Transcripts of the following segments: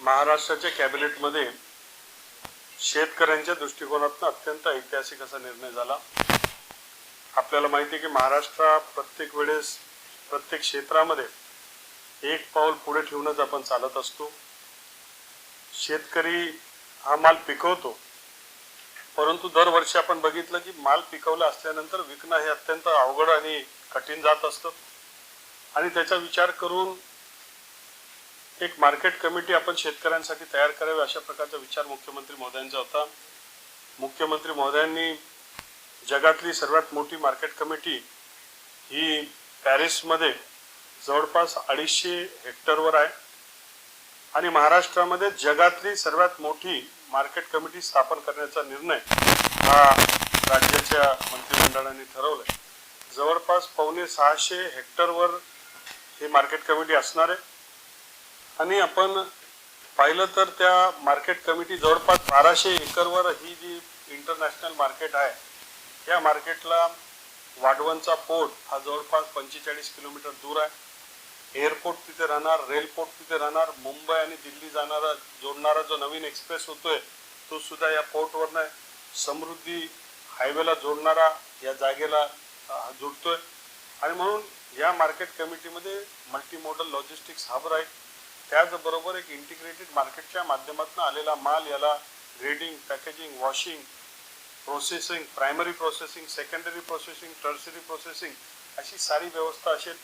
महाराष्ट्राच्या कॅबिनेटमध्ये शेतकऱ्यांच्या दृष्टिकोनातून अत्यंत ऐतिहासिक असा निर्णय झाला। आपल्याला माहिती आहे की महाराष्ट्र प्रत्येक वेळेस प्रत्येक क्षेत्रामध्ये एक पाऊल पुढे ठेवूनच आपण चालत असतो। शेतकरी हा माल पिकवतो, परंतु दरवर्षी आपण बघितलं की माल पिकवला असल्यानंतर विकणं हे अत्यंत अवघड आणि कठीण जात असतं आणि त्याचा विचार करून एक मार्केट कमिटी आपण शेतकऱ्यांसाठी तयार करावी अशा प्रकारचा विचार मुख्यमंत्री महोदयांचा होता। मुख्यमंत्री महोदयांनी जगातली सर्वात मोठी मार्केट कमिटी ही पॅरिसमध्ये जवळपास 250 हेक्टरवर आहे आणि महाराष्ट्रामध्ये जगातली सर्वात मोठी मार्केट कमिटी स्थापन करण्याचा निर्णय हा राज्याच्या मंत्रिमंडळाने ठरवलाय। जवळपास 550 हेक्टरवर ही मार्केट कमिटी असणार आहे आणि आपण पाहिलं तर त्या मार्केट कमिटी जवळपास 1200 एकरवर ही जी इंटरनॅशनल मार्केट आहे, या मार्केटला वाढवणचा पोर्ट हा जवळपास 45 किलोमीटर दूर आहे। एअरपोर्ट तिथे राहणार, रेलपोर्ट तिथे राहणार, मुंबई आणि दिल्ली जाणारा जोडणारा जो नवीन एक्सप्रेस होतोय तो सुद्धा या पोर्टवरनं आहे। समृद्धी हायवेला जोडणारा या जागेला जुळतोय आणि म्हणून या मार्केट कमिटीमध्ये मल्टीमोडल लॉजिस्टिक्स हब राहील। त्याचबरोबर एक इंटिग्रेटेड मार्केटच्या माध्यमातून आलेला माल याला grading, packaging, washing, processing, primary processing, secondary processing, tertiary processing अशी सारी व्यवस्था असेल।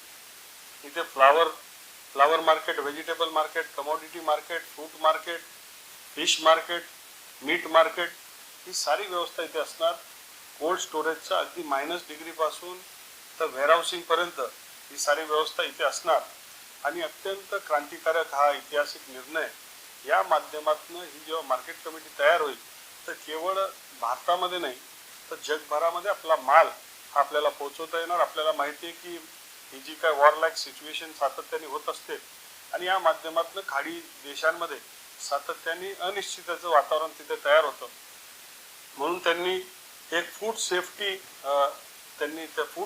इथे flower market, vegetable market, commodity market, fruit market, fish market, meat market ही सारी व्यवस्था इथे असणार। कोल्ड स्टोरेजचा अगदी -डिग्री पासून तर वेअरहाऊसिंग पर्यंत ही सारी व्यवस्था इथे असणार आणि अत्यंत क्रांतिकारक हा ऐतिहासिक निर्णय या माध्यमातून ही जेव्हा मार्केट कमिटी तयार होईल तर केवळ भारतामध्ये नाही तर जगभरामध्ये आपला माल हा आपल्याला पोहोचवता येणार। आपल्याला माहिती आहे की ही जी काय वॉर लाईक सिच्युएशन सातत्याने होत असते आणि या माध्यमातून खाडी देशांमध्ये सातत्याने अनिश्चिततेचं वातावरण तिथे तयार होतं, म्हणून त्यांनी एक फूड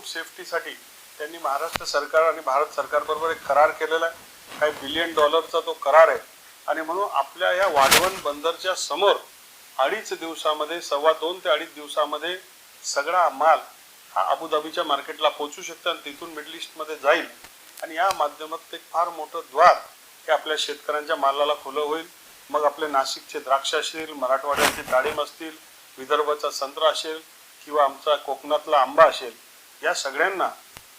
सेफ्टीसाठी त्यांनी महाराष्ट्र सरकार आणि भारत सरकार बरोबर एक करार केलेला आहे। काही $1 बिलियन तो करार आहे आणि म्हणून आपल्या या वाढवण बंदरच्या समोर 2.5 दिवसामध्ये 2.25 ते 2.5 दिवसामध्ये सगळा माल हा अबुधाबीच्या मार्केटला पोहोचू शकतो आणि तिथून मिडल ईस्टमध्ये जाईल आणि या माध्यमात एक फार मोठं द्वार हे आपल्या शेतकऱ्यांच्या मालाला खुलं होईल। मग आपले नाशिकचे द्राक्ष असतील, मराठवाड्याचे डाळिंब असतील, विदर्भाचा संत्रा असेल किंवा आमचा कोकणातला आंबा असेल, या सगळ्यांना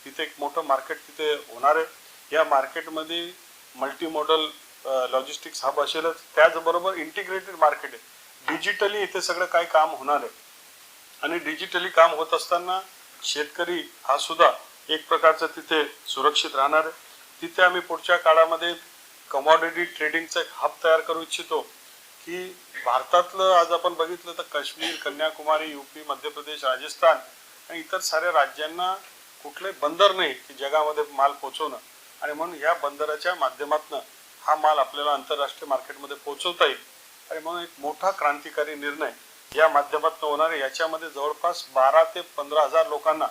तिथे एक मोठं मार्केट तिथे होणार आहे। या मार्केटमध्ये मल्टीमोडल लॉजिस्टिक्स हब असेलच, त्याचबरोबर इंटिग्रेटेड मार्केट आहे। डिजिटली इथे सगळं काही काम होणार आहे आणि डिजिटली काम होत असताना शेतकरी हा सुद्धा एक प्रकारचा तिथे सुरक्षित राहणार आहे। तिथे आम्ही पुढच्या काळामध्ये कमॉडिटी ट्रेडिंगचा एक हब तयार करू इच्छितो की भारतातलं आज आपण बघितलं तर काश्मीर, कन्याकुमारी, यूपी, मध्य प्रदेश, राजस्थान आणि इतर साऱ्या राज्यांना कुठले बंदर नाही की जगामध्ये माल पोहोचवणं आणि म्हणून या बंदराच्या माध्यमातून हा माल आपल्याला आंतरराष्ट्रीय मार्केटमध्ये पोहोचवता येईल आणि म्हणून एक मोठा क्रांतिकारी निर्णय या माध्यमातून होणार आहे। याच्यामध्ये जवळपास 12 ते 15 हजार लोकांना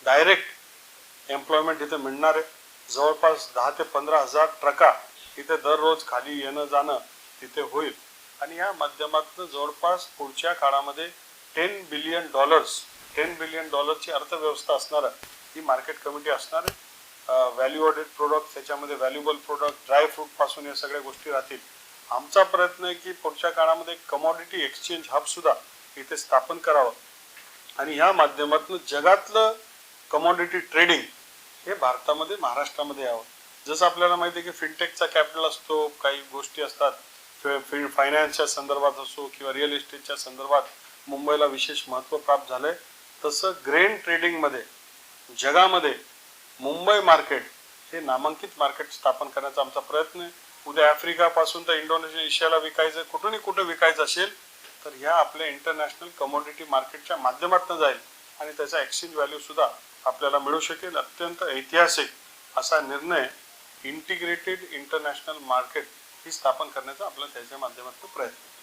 डायरेक्ट एम्प्लॉयमेंट इथे मिळणार आहे। जवळपास 10 ते 15 हजार ट्रका इथे दररोज खाली येणं जाणं तिथे होईल आणि या माध्यमातून जवळपास पुढच्या काळामध्ये $10 बिलियन ची अर्थव्यवस्था असणार आहे। ही मार्केट कमिटी असणार आहे। व्हॅल्यू ॲडेड प्रोडक्ट, त्याच्यामध्ये व्हॅल्युएबल प्रोडक्ट, ड्राय फ्रूट पासून या सगळ्या गोष्टी राहतील। आमचा प्रयत्न आहे की पुढच्या काळामध्ये कमॉडिटी एक्सचेंज हब सुद्धा इथे स्थापन करावं आणि या माध्यमातून जगातलं कमॉडिटी ट्रेडिंग हे भारतामध्ये, महाराष्ट्रामध्ये यावं। जसं आपल्याला माहिती आहे की फिनटेकचा कॅपिटल असतो, काही गोष्टी असतात फायनान्सच्या संदर्भात असो किंवा रिअल इस्टेटच्या संदर्भात मुंबईला विशेष महत्त्व प्राप्त झालंय, तसं ग्रेन ट्रेडिंगमध्ये जगामध्ये मुंबई मार्केट हे नामांकित मार्केट स्थापन करण्याचा आमचा प्रयत्न आहे। उद्या आफ्रिकापासून तर इंडोनेशियाला विकायचं, कुठूनही कुठे विकायचं असेल तर ह्या आपल्या इंटरनॅशनल कमोडिटी मार्केटच्या माध्यमातून जाईल आणि त्याचा एक्सचेंज व्हॅल्यू सुद्धा आपल्याला मिळू शकेल। अत्यंत ऐतिहासिक असा निर्णय इंटिग्रेटेड इंटरनॅशनल मार्केट ही स्थापन करण्याचा आपला त्याच्या माध्यमातून प्रयत्न